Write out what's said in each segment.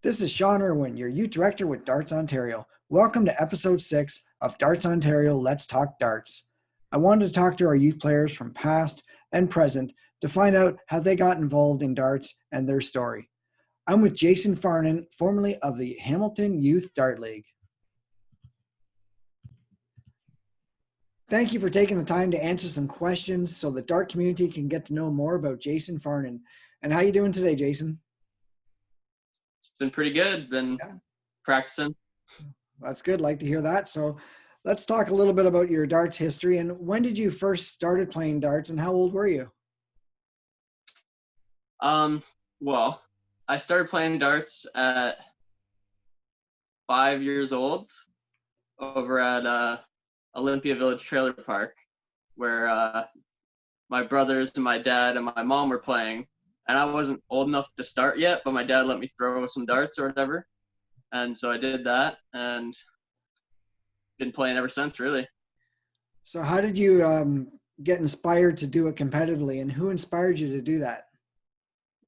This is Shawn Irwin, your youth director with Darts Ontario. Welcome to episode 6 of Darts Ontario Let's Talk Darts. I wanted to talk to our youth players from past and present to find out how they got involved in darts and their story. I'm with Jason Farnan, formerly of the Hamilton Youth Dart League. Thank you for taking the time to answer some questions so the dart community can get to know more about Jason Farnan. And how you doing today, Jason? It's been pretty good. Been practicing. That's good. Like to hear that. So let's talk a little bit about your darts history. And when did you first started playing darts and how old were you? Well, I started playing darts at 5 years old over at Olympia Village Trailer Park, where my brothers and my dad and my mom were playing. And I wasn't old enough to start yet, but my dad let me throw some darts or whatever. And so I did that and been playing ever since, really. So how did you get inspired to do it competitively, and who inspired you to do that?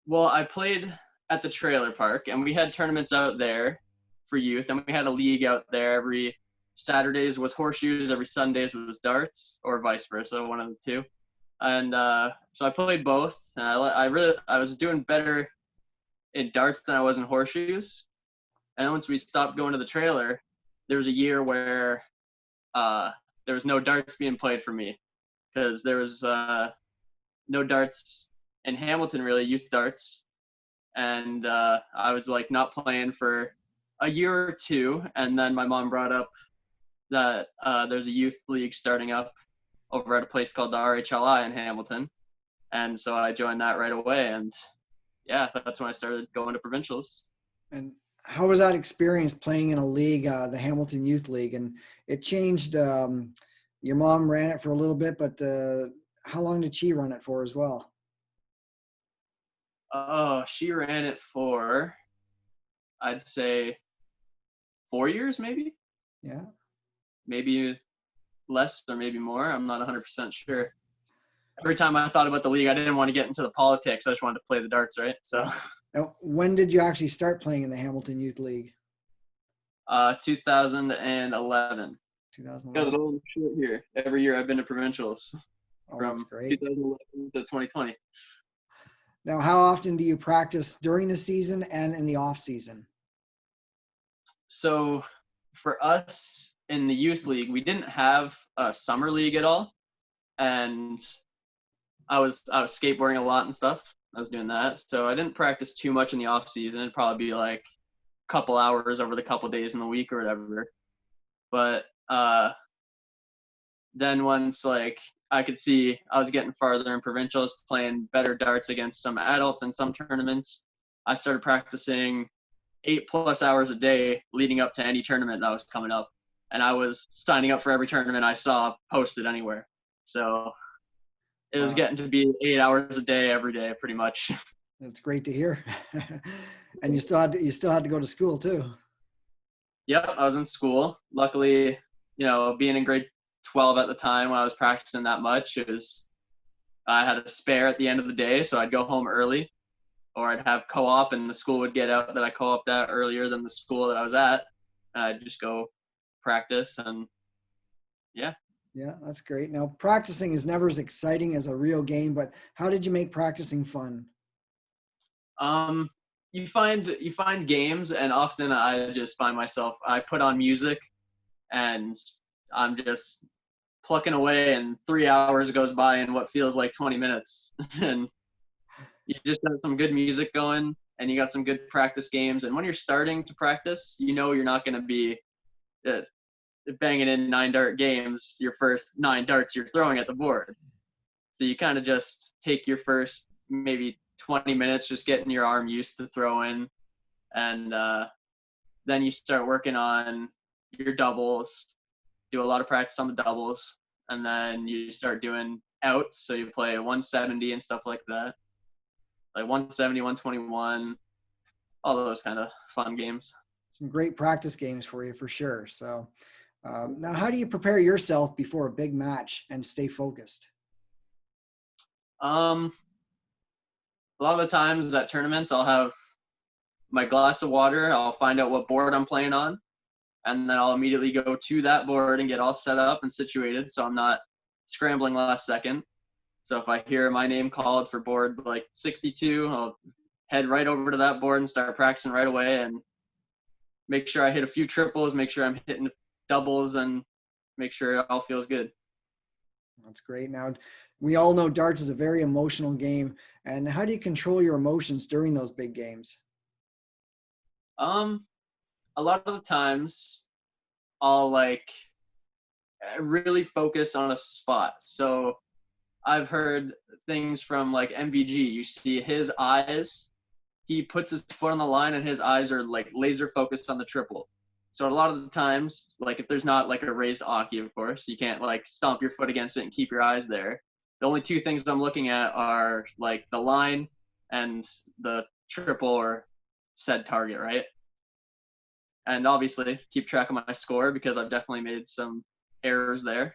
Well, I played at the trailer park, and we had tournaments out there for youth, and we had a league out there. Every Saturdays was horseshoes, every Sundays was darts, or vice versa, one of the two. And so I played both, and I was doing better in darts than I was in horseshoes. And once we stopped going to the trailer, there was a year where there was no darts being played for me because there was no darts in Hamilton, really, youth darts. And I was like not playing for a year or two. And then my mom brought up that there's a youth league starting up over at a place called the RHLI in Hamilton. And so I joined that right away. And yeah, that's when I started going to Provincials. And how was that experience playing in a league, the Hamilton Youth League? And it changed, your mom ran it for a little bit, but how long did she run it for as well? Oh, she ran it for, I'd say, 4 years, maybe? Yeah. Maybe less or maybe more. I'm not 100% sure. Every time I thought about the league, I didn't want to get into the politics. I just wanted to play the darts, right? So. Now, when did you actually start playing in the Hamilton Youth League? 2011. 2011. Got it all short here. Every year I've been to Provincials from That's great. 2011 to 2020. Now, how often do you practice during the season and in the off season? So for us in the youth league, we didn't have a summer league at all. And I was skateboarding a lot and stuff. I was doing that. So I didn't practice too much in the off season. It'd probably be like a couple hours over the couple days in the week or whatever. But then once like I could see I was getting farther in provincials, playing better darts against some adults in some tournaments, I started practicing 8+ hours a day leading up to any tournament that was coming up. And I was signing up for every tournament I saw posted anywhere. So it was getting to be 8 hours a day every day, pretty much. That's great to hear. And you still had to go to school too. Yep, I was in school. Luckily, being in grade 12 at the time when I was practicing that much, I had a spare at the end of the day, so I'd go home early, or I'd have co-op, and the school would get out that I co-oped at earlier than the school that I was at, and I'd just go practice, and yeah. Yeah, that's great. Now, practicing is never as exciting as a real game, but how did you make practicing fun? You find games, and often I just find myself, I put on music, and I'm just plucking away, and 3 hours goes by in what feels like 20 minutes. And you just have some good music going, and you got some good practice games. And when you're starting to practice, you're not going to be banging in 9 dart games, your first 9 darts you're throwing at the board. So you kind of just take your first maybe 20 minutes just getting your arm used to throwing, and then you start working on your doubles, do a lot of practice on the doubles, and then you start doing outs, so you play 170 and stuff like that, like 170, 121, all those kind of fun games. Some great practice games for you, for sure. So now, how do you prepare yourself before a big match and stay focused? A lot of the times at tournaments, I'll have my glass of water, I'll find out what board I'm playing on, and then I'll immediately go to that board and get all set up and situated so I'm not scrambling last second. So if I hear my name called for board like 62, I'll head right over to that board and start practicing right away and make sure I hit a few triples, make sure I'm hitting doubles, and make sure it all feels good. That's great. Now, we all know darts is a very emotional game. And how do you control your emotions during those big games? A lot of the times I'll like really focus on a spot. So I've heard things from like MVG. You see his eyes, he puts his foot on the line and his eyes are like laser focused on the triple. So a lot of the times, like if there's not like a raised hockey, of course, you can't like stomp your foot against it and keep your eyes there. The only two things I'm looking at are like the line and the triple or said target, right? And obviously keep track of my score because I've definitely made some errors there.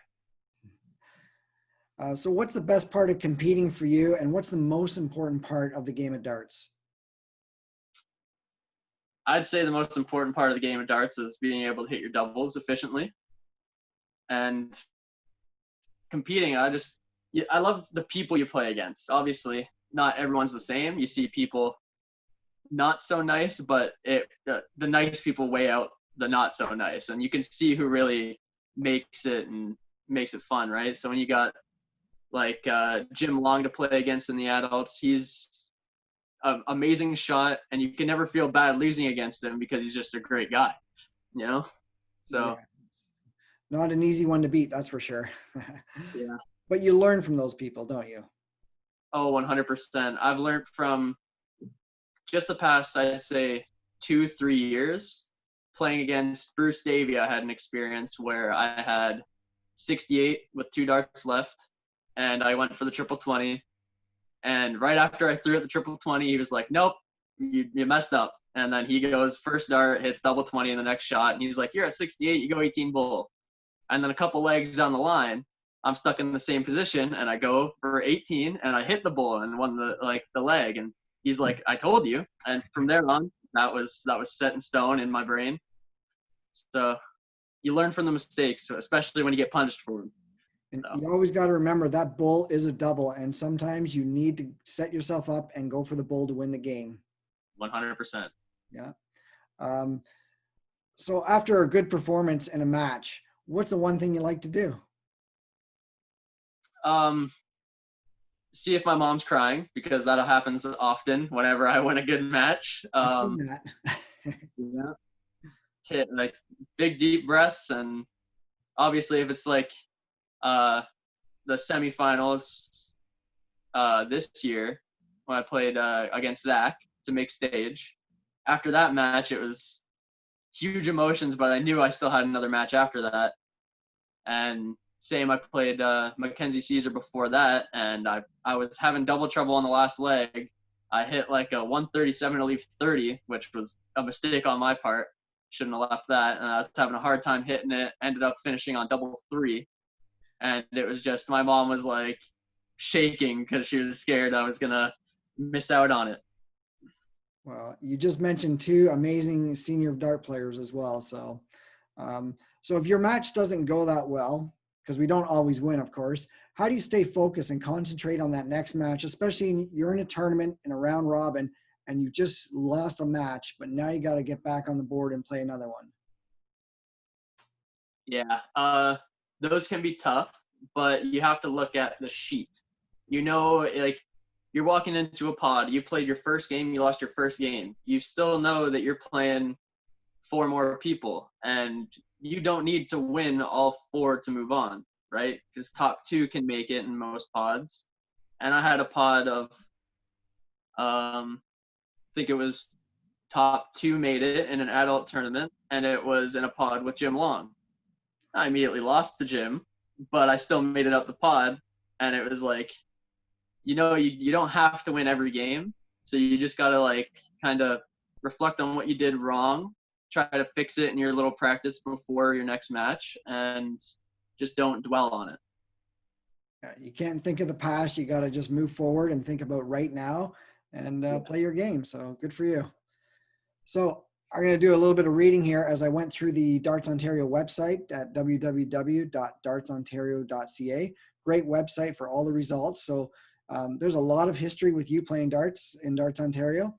So what's the best part of competing for you, and what's the most important part of the game of darts? I'd say the most important part of the game of darts is being able to hit your doubles efficiently. And competing, I love the people you play against. Obviously, not everyone's the same. You see people not so nice, but the nice people weigh out the not so nice, and you can see who really makes it fun, right? So when you got like Jim Long to play against in the adults, he's an amazing shot, and you can never feel bad losing against him because he's just a great guy, you know? So Yeah. Not an easy one to beat, that's for sure. yeah. But you learn from those people, don't you? Oh, 100%. I've learned from just the past, I'd say 2-3 years playing against Bruce Davey. I had an experience where I had 68 with 2 darts left, and I went for the triple 20. And right after I threw at the triple 20, he was like, nope, you messed up. And then he goes first dart, hits double 20 in the next shot. And he's like, you're at 68, you go 18 bull. And then a couple legs down the line, I'm stuck in the same position, and I go for 18 and I hit the bull and won the leg. And he's like, I told you. And from there on, that was set in stone in my brain. So you learn from the mistakes, especially when you get punished for them. And So. you always got to remember that bull is a double, and sometimes you need to set yourself up and go for the bull to win the game. 100%. Yeah. So after a good performance in a match, what's the one thing you like to do? See if my mom's crying, because that happens often whenever I win a good match. I've seen that. Yeah. Take like big deep breaths, and obviously if it's like the semifinals this year when I played against Zach to make stage. After that match, it was huge emotions, but I knew I still had another match after that. And same, I played Mackenzie Caesar before that, and I was having double trouble on the last leg. I hit like a 137 to leave 30, which was a mistake on my part. Shouldn't have left that. And I was having a hard time hitting it. Ended up finishing on double 3. And it was just, my mom was like shaking because she was scared I was going to miss out on it. Well, you just mentioned 2 amazing senior dart players as well. So, so if your match doesn't go that well, because we don't always win, of course, how do you stay focused and concentrate on that next match, especially you're in a tournament in a round robin and you just lost a match, but now you got to get back on the board and play another one? Yeah. Those can be tough, but you have to look at the sheet. You know, like you're walking into a pod, you played your first game, you lost your first game. You still know that you're playing 4 more people, and you don't need to win all 4 to move on, right? Because top 2 can make it in most pods. And I had a pod of, I think it was top 2 made it in an adult tournament, and it was in a pod with Jim Long. I immediately lost to Jim, but I still made it up the pod, and it was like, you know, you don't have to win every game, so you just got to like kind of reflect on what you did wrong, try to fix it in your little practice before your next match, and just don't dwell on it. Yeah, you can't think of the past. You got to just move forward and think about right now and play your game. So good for you. So I'm going to do a little bit of reading here as I went through the Darts Ontario website at www.dartsontario.ca. Great website for all the results. So there's a lot of history with you playing darts in Darts Ontario.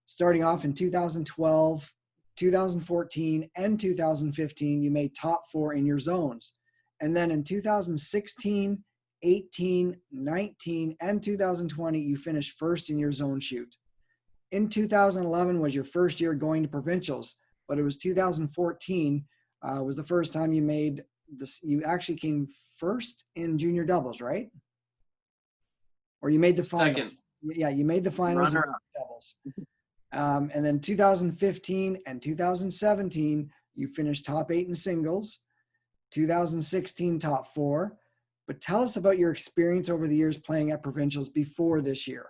Starting off in 2012, 2014, and 2015, you made top 4 in your zones. And then in 2016, 18, 19, and 2020, you finished first in your zone shoot. In 2011 was your first year going to provincials, but it was 2014 was the first time you made this. You actually came first in junior doubles, right? Or you made the finals? Second. Yeah, you made the finals in doubles. And then 2015 and 2017, you finished top 8 in singles. 2016 top 4. But tell us about your experience over the years playing at provincials before this year.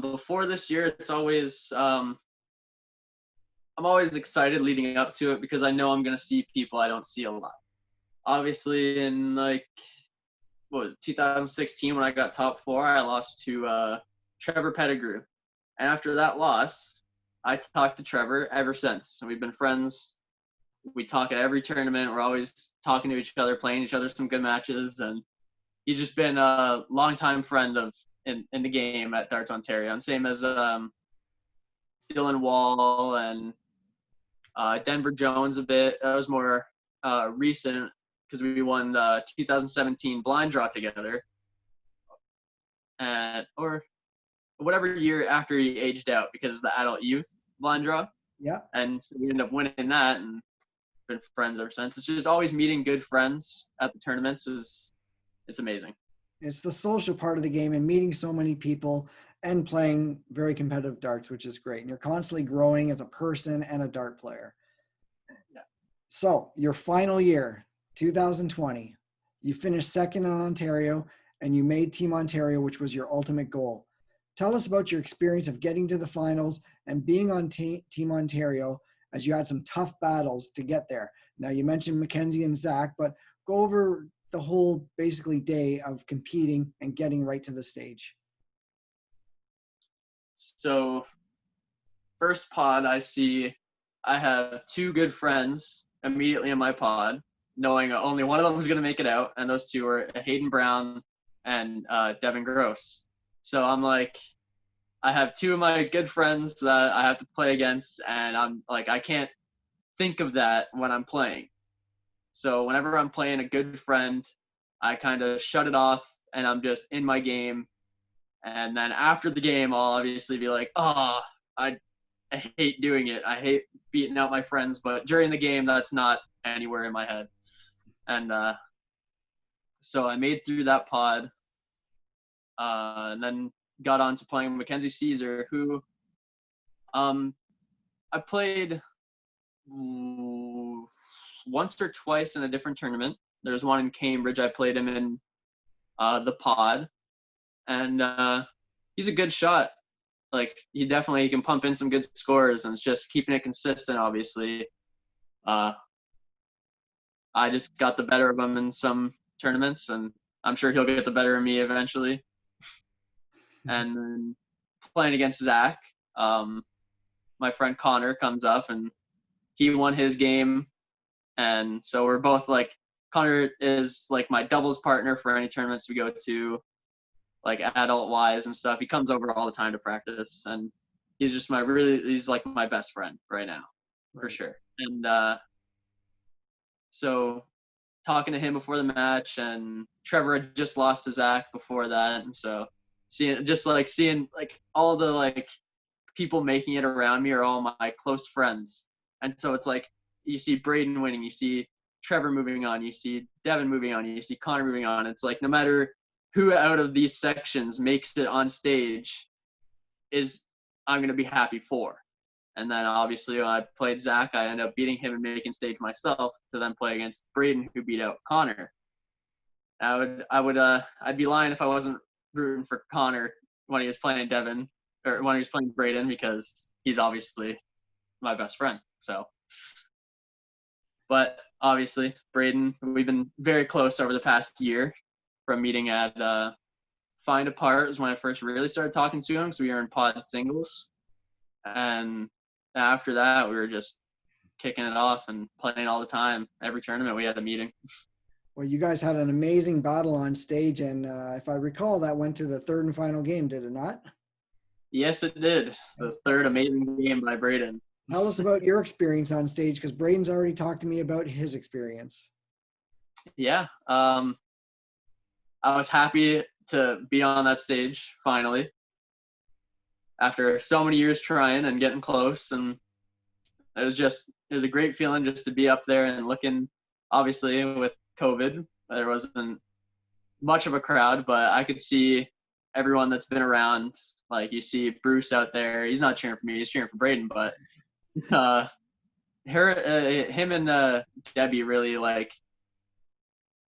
Before this year, it's always I'm always excited leading up to it because I know I'm gonna see people I don't see a lot. Obviously, in like what was it, 2016 when I got top 4, I lost to Trevor Pettigrew, and after that loss, I talked to Trevor ever since, and we've been friends. We talk at every tournament. We're always talking to each other, playing each other some good matches, and he's just been a longtime friend of in the game at Darts Ontario. And same as Dylan Wall and Denver Jones a bit. That was more recent because we won the 2017 blind draw together, or whatever year after he aged out because of the adult youth blind draw. Yeah. And so we ended up winning that and been friends ever since. It's just always meeting good friends at the tournaments it's amazing. It's the social part of the game and meeting so many people and playing very competitive darts, which is great. And you're constantly growing as a person and a dart player. Yeah. So your final year, 2020, you finished second in Ontario and you made Team Ontario, which was your ultimate goal. Tell us about your experience of getting to the finals and being on Team Ontario as you had some tough battles to get there. Now you mentioned Mackenzie and Zach, but go over the whole basically day of competing and getting right to the stage. So first pod I have 2 good friends immediately in my pod, knowing only one of them was going to make it out, and those 2 are Hayden Brown and Devin Gross. So I'm like, I have 2 of my good friends that I have to play against, and I'm like, I can't think of that when I'm playing. So whenever I'm playing a good friend, I kind of shut it off and I'm just in my game. And then after the game, I'll obviously be like, oh, I hate doing it. I hate beating out my friends. But during the game, that's not anywhere in my head. And so I made through that pod and then got on to playing Mackenzie Caesar, who I played once or twice in a different tournament. There's one in Cambridge. I played him in the pod, and he's a good shot. Like he can pump in some good scores, and it's just keeping it consistent. Obviously, I just got the better of him in some tournaments, and I'm sure he'll get the better of me eventually. And then playing against Zach, my friend Connor comes up, and he won his game. And so we're both like, Connor is like my doubles partner for any tournaments we go to, like adult wise and stuff. He comes over all the time to practice, and he's just he's like my best friend right now, for sure. And so talking to him before the match, and Trevor had just lost to Zach before that. And so seeing like all the like people making it around me are all my close friends. And so it's like, you see Braden winning, you see Trevor moving on, you see Devin moving on, you see Connor moving on. It's like no matter who out of these sections makes it on stage I'm going to be happy for. And then obviously when I played Zach, I ended up beating him and making stage myself to then play against Braden, who beat out Connor. I'd be lying if I wasn't rooting for Connor when he was playing Devin or when he was playing Braden, because he's obviously my best friend. So, but obviously Braden, we've been very close over the past year from meeting at find apart was when I first really started talking to him, because we were in pod singles. And after that, we were just kicking it off and playing all the time. Every tournament we had a meeting. Well, you guys had an amazing battle on stage, and if I recall, that went to the third and final game, did it not? Yes, it did. The third amazing game by Braden. Tell us about your experience on stage, because Braden's already talked to me about his experience. Yeah. I was happy to be on that stage finally, after so many years trying and getting close. And it was a great feeling just to be up there and looking. Obviously, with COVID, there wasn't much of a crowd, but I could see everyone that's been around. Like, you see Bruce out there. He's not cheering for me. He's cheering for Braden. But him and Debbie really like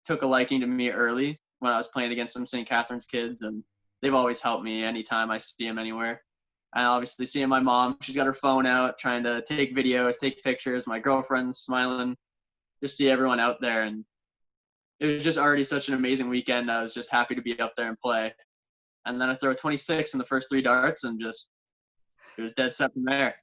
took a liking to me early when I was playing against some St. Catharines kids, and they've always helped me anytime I see them anywhere. And obviously seeing my mom, she's got her phone out trying to take videos, take pictures. My girlfriend's smiling. Just see everyone out there, and it was just already such an amazing weekend. I was just happy to be up there and play. And then I throw 26 in the first 3 darts, and just it was dead set from there.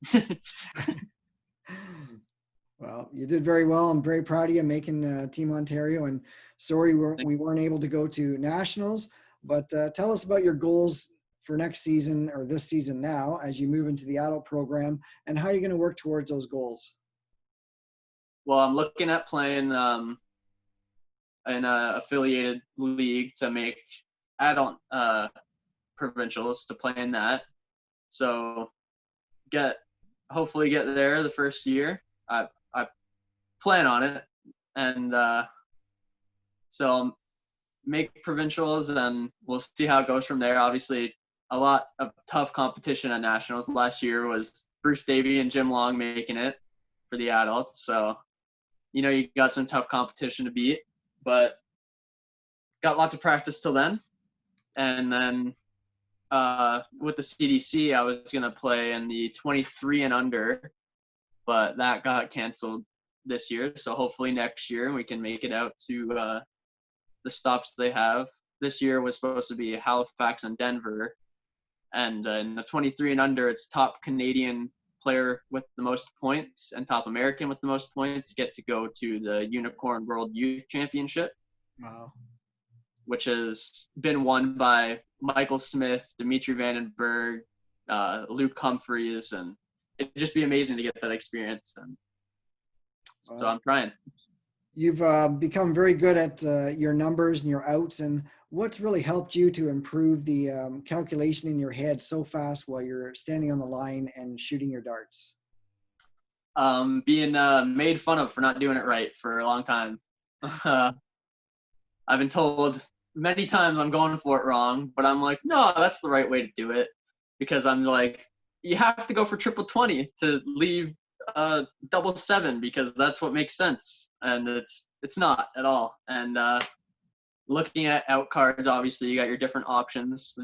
Well, you did very well. I'm very proud of you making Team Ontario, and sorry we weren't able to go to nationals, but tell us about your goals for next season, or this season now, as you move into the adult program, and how you're going to work towards those goals. Well, I'm looking at playing in an affiliated league to make adult provincials, to play in that. So hopefully get there the first year. I plan on it, and so I'll make provincials, and we'll see how it goes from there. Obviously, a lot of tough competition at nationals. Last year was Bruce Davey and Jim Long making it for the adults, so you got some tough competition to beat, but got lots of practice till then. And then with the CDC, I was going to play in the 23 and under, but that got canceled this year. So hopefully next year we can make it out to the stops they have. This year was supposed to be Halifax and Denver. And in the 23 and under, it's top Canadian player with the most points and top American with the most points get to go to the Unicorn World Youth Championship. Wow. Which has been won by Michael Smith, Dimitri Vandenberg, Luke Humphreys, and it'd just be amazing to get that experience. And so I'm trying. You've become very good at your numbers and your outs, and what's really helped you to improve the calculation in your head so fast while you're standing on the line and shooting your darts? Being made fun of for not doing it right for a long time. I've been told many times I'm going for it wrong, but I'm like, no, that's the right way to do it, because I'm like, you have to go for triple 20 to leave double 7, because that's what makes sense, and it's not at all. And looking at out cards, obviously you got your different options,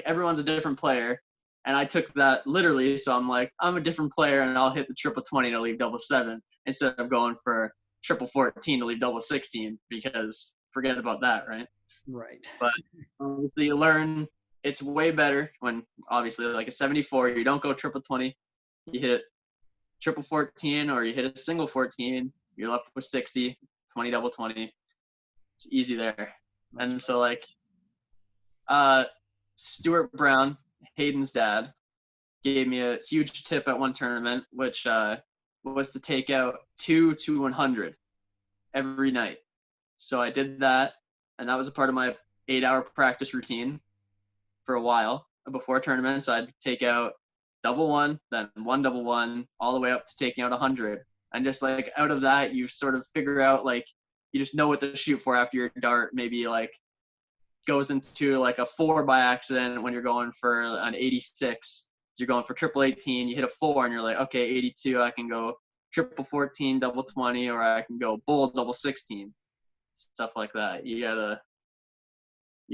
everyone's a different player, and I took that literally. So I'm like, I'm a different player, and I'll hit the triple 20 to leave double 7 instead of going for triple 14 to leave double 16, because forget about that, right? Right. But obviously you learn it's way better when, obviously, like a 74, you don't go triple 20, you hit triple 14, or you hit a single 14, you're left with 60, 20 double 20. It's easy there. That's and right. So Stuart Brown, Hayden's dad, gave me a huge tip at one tournament, which was to take out 2 to 100 every night. So I did that, and that was a part of my 8-hour practice routine for a while. Before tournaments, I'd take out double 1, then 1 double 1, all the way up to taking out 100. And just like out of that, you sort of figure out, like, you just know what to shoot for after your dart maybe like goes into like a 4 by accident when you're going for an 86. You're going for triple 18, you hit a 4, and you're like, okay, 82, I can go triple 14, double 20, or I can go bull double 16. Stuff like that. You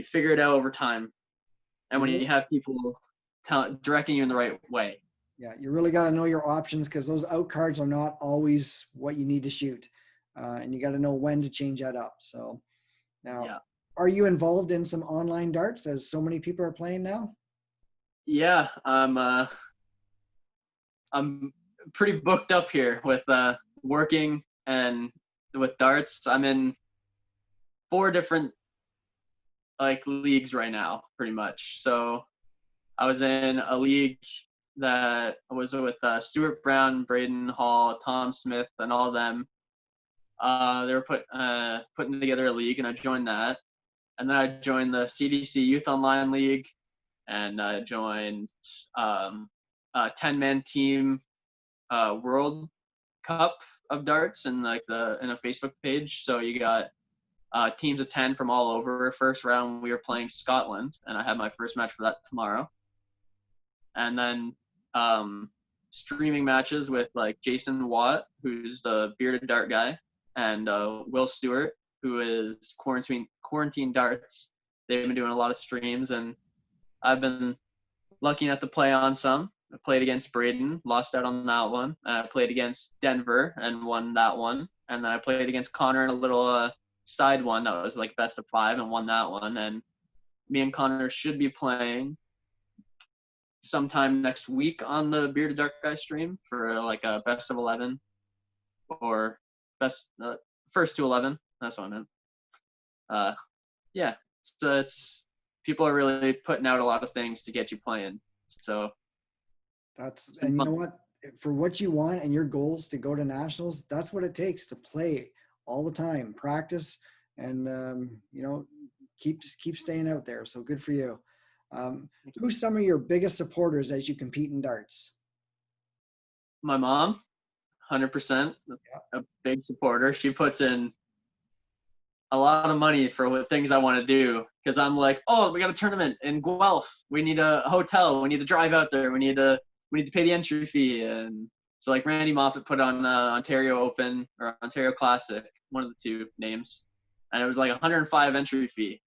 figure it out over time, and when you have people directing you in the right way. Yeah, you really got to know your options, because those out cards are not always what you need to shoot, and you got to know when to change that up. So now, are you involved in some online darts as so many people are playing now? Yeah, I'm pretty booked up here with working and with darts. I'm in 4 different like leagues right now, pretty much. So I was in a league that was with Stuart Brown, Braden Hall, Tom Smith, and all of them. They were putting together a league, and I joined that. And then I joined the CDC Youth Online League, and I joined a 10-man team World Cup of darts in like in a Facebook page. So you got teams of 10 from all over. First round we were playing Scotland, and I had my first match for that tomorrow. And then streaming matches with like Jason Watt, who's the bearded dart guy, and Will Stewart, who is quarantine darts. They've been doing a lot of streams, and I've been lucky enough to play on some. I played against Braden, lost out on that one. I played against Denver and won that one. And then I played against Connor in a little side one that was like best of 5 and won that one. And me and Connor should be playing sometime next week on the Bearded Dark Guy stream for like a best of 11 or best first to 11. That's what I meant. Yeah, so it's people are really putting out a lot of things to get you playing. So And you know what? For what you want and your goals to go to nationals, that's what it takes to play all the time, practice, and keep staying out there. So good for you. Who's some of your biggest supporters as you compete in darts? My mom, 100%, a big supporter. She puts in a lot of money for what things I want to do, because I'm like, oh, we got a tournament in Guelph. We need a hotel. We need to drive out there. We need to pay the entry fee. And so like Randy Moffat put on Ontario Open or Ontario Classic, one of the two names, and it was like 105 entry fee.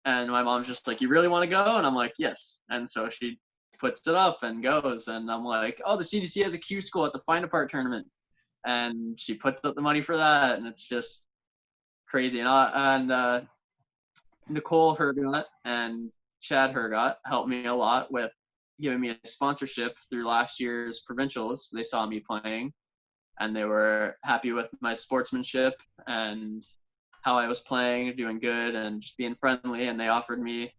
And my mom's just like, you really want to go? And I'm like, yes. And so she puts it up and goes. And I'm like, oh, the CDC has a Q school at the Find Apart tournament. And she puts up the money for that. And it's just crazy. And Nicole Hergot and Chad Hergot helped me a lot with giving me a sponsorship through last year's Provincials. They saw me playing, and they were happy with my sportsmanship and how I was playing, doing good, and just being friendly. And they offered me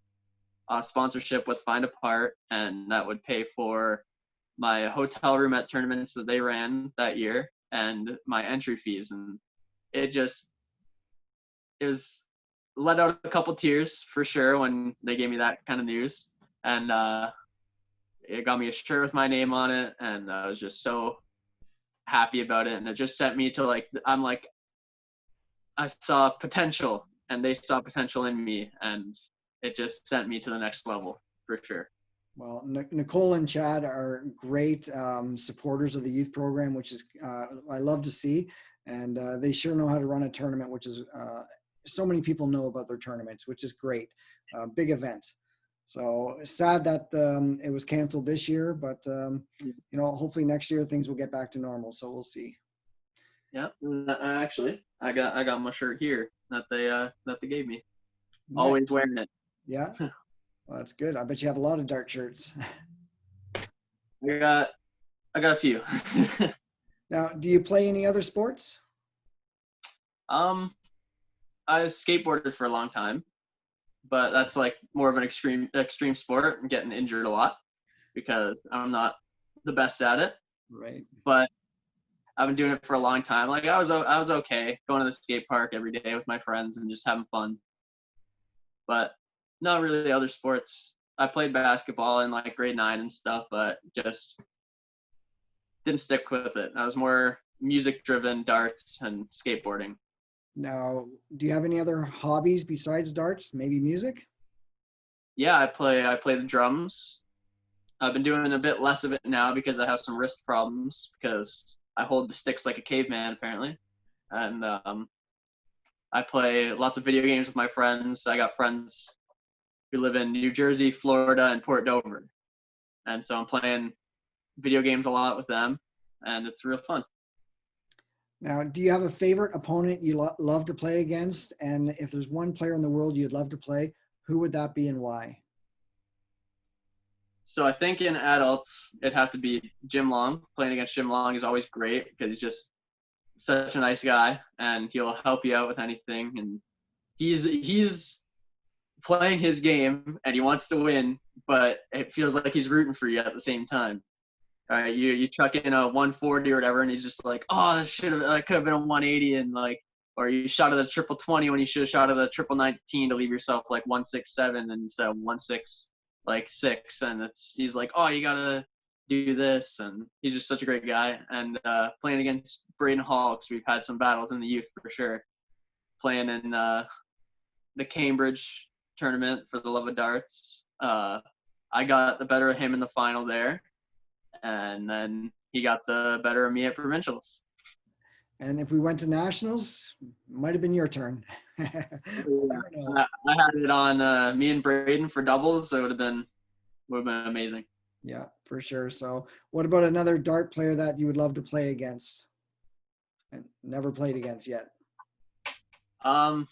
a sponsorship with Find Apart, and that would pay for my hotel room at tournaments that they ran that year and my entry fees. And it was let out a couple tears for sure when they gave me that kind of news. And it got me a shirt with my name on it, and I was just so happy about it. And it just sent me to I saw potential, and they saw potential in me, and it just sent me to the next level for sure. Well, Nicole and Chad are great supporters of the youth program, which is I love to see, and they sure know how to run a tournament, which is so many people know about their tournaments, which is great. Big event. So sad that it was canceled this year, but hopefully next year things will get back to normal. So we'll see. Yeah, actually, I got my shirt here that they gave me. Nice. Always wearing it. Yeah, well, that's good. I bet you have a lot of dart shirts. I got a few. Now, do you play any other sports? I skateboarded for a long time, but that's like more of an extreme sport. I'm getting injured a lot because I'm not the best at it. Right. But I've been doing it for a long time. Like I was okay going to the skate park every day with my friends and just having fun. But not really other sports. I played basketball in like grade 9 and stuff, but just didn't stick with it. I was more music driven, darts and skateboarding. Now, do you have any other hobbies besides darts? Maybe music? Yeah, I play the drums. I've been doing a bit less of it now because I have some wrist problems because I hold the sticks like a caveman apparently. And I play lots of video games with my friends. I got friends who live in New Jersey, Florida, and Port Dover. And so I'm playing video games a lot with them, and it's real fun. Now, do you have a favorite opponent you love to play against? And if there's one player in the world you'd love to play, who would that be and why? So I think in adults, it'd have to be Jim Long. Playing against Jim Long is always great because he's just such a nice guy and he'll help you out with anything. And he's playing his game and he wants to win, but it feels like he's rooting for you at the same time. All right, you chuck in a 140 or whatever, and he's just like, oh, this could have been a 180, and like, or you shot at a triple 20 when you should have shot at a triple 19 to leave yourself like 167 instead of 16 like 6, and he's like, oh, you gotta do this, and he's just such a great guy. And playing against Braden Hall, because we've had some battles in the youth for sure. Playing in the Cambridge tournament for the Love of Darts, I got the better of him in the final there. And then he got the better of me at Provincials. And if we went to nationals, might have been your turn. I had it on me and Braden for doubles, so it would have been amazing. Yeah, for sure. So what about another dart player that you would love to play against and never played against yet? I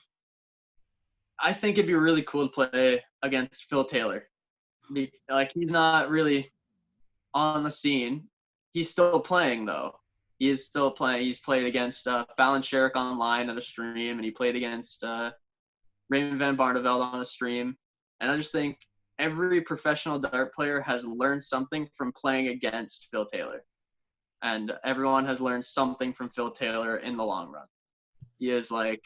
think it'd be really cool to play against Phil Taylor. Like, he's not really on the scene. He's still playing though. He is still playing. He's played against Fallon Sherrick online at a stream, and he played against Raymond Van Barneveld on a stream. And I just think every professional dart player has learned something from playing against Phil Taylor. And everyone has learned something from Phil Taylor in the long run. He is like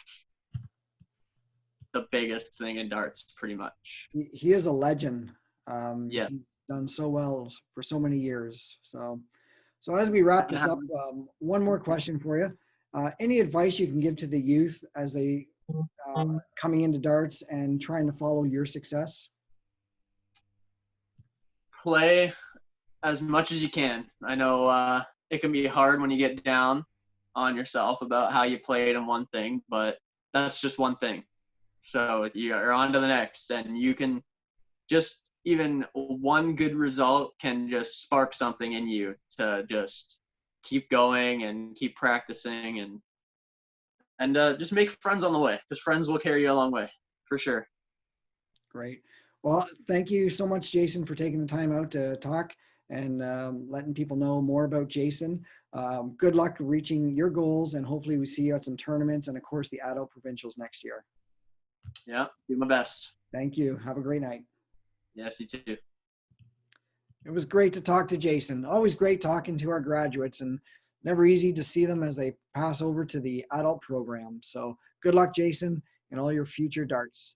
the biggest thing in darts, pretty much. He is a legend. Yeah. He's done so well for so many years. So as we wrap this up, one more question for you. Any advice you can give to the youth as they coming into darts and trying to follow your success? Play as much as you can. I know it can be hard when you get down on yourself about how you played in one thing, but that's just one thing. So you're on to the next, and you can just, even one good result can just spark something in you to just keep going and keep practicing and just make friends on the way, because friends will carry you a long way for sure. Great. Well, thank you so much, Jason, for taking the time out to talk and letting people know more about Jason. Good luck reaching your goals, and hopefully we see you at some tournaments and, of course, the adult provincials next year. Yeah, do my best. Thank you. Have a great night. Yes, you too. It was great to talk to Jason. Always great talking to our graduates, and never easy to see them as they pass over to the adult program. So good luck, Jason, in all your future darts.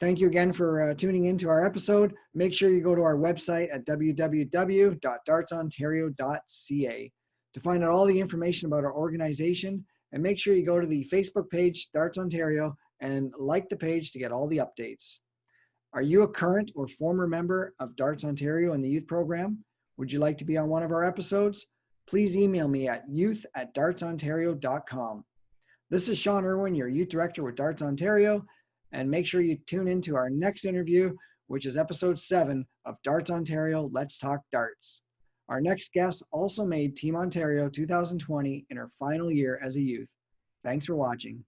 Thank you again for tuning into our episode. Make sure you go to our website at www.dartsontario.ca to find out all the information about our organization, and make sure you go to the Facebook page, Darts Ontario, and like the page to get all the updates. Are you a current or former member of Darts Ontario and the youth program? Would you like to be on one of our episodes? Please email me at youth@dartsontario.com. This is Shawn Irwin, your youth director with Darts Ontario, and make sure you tune in to our next interview, which is episode 7 of Darts Ontario, Let's Talk Darts. Our next guest also made Team Ontario 2020 in her final year as a youth. Thanks for watching.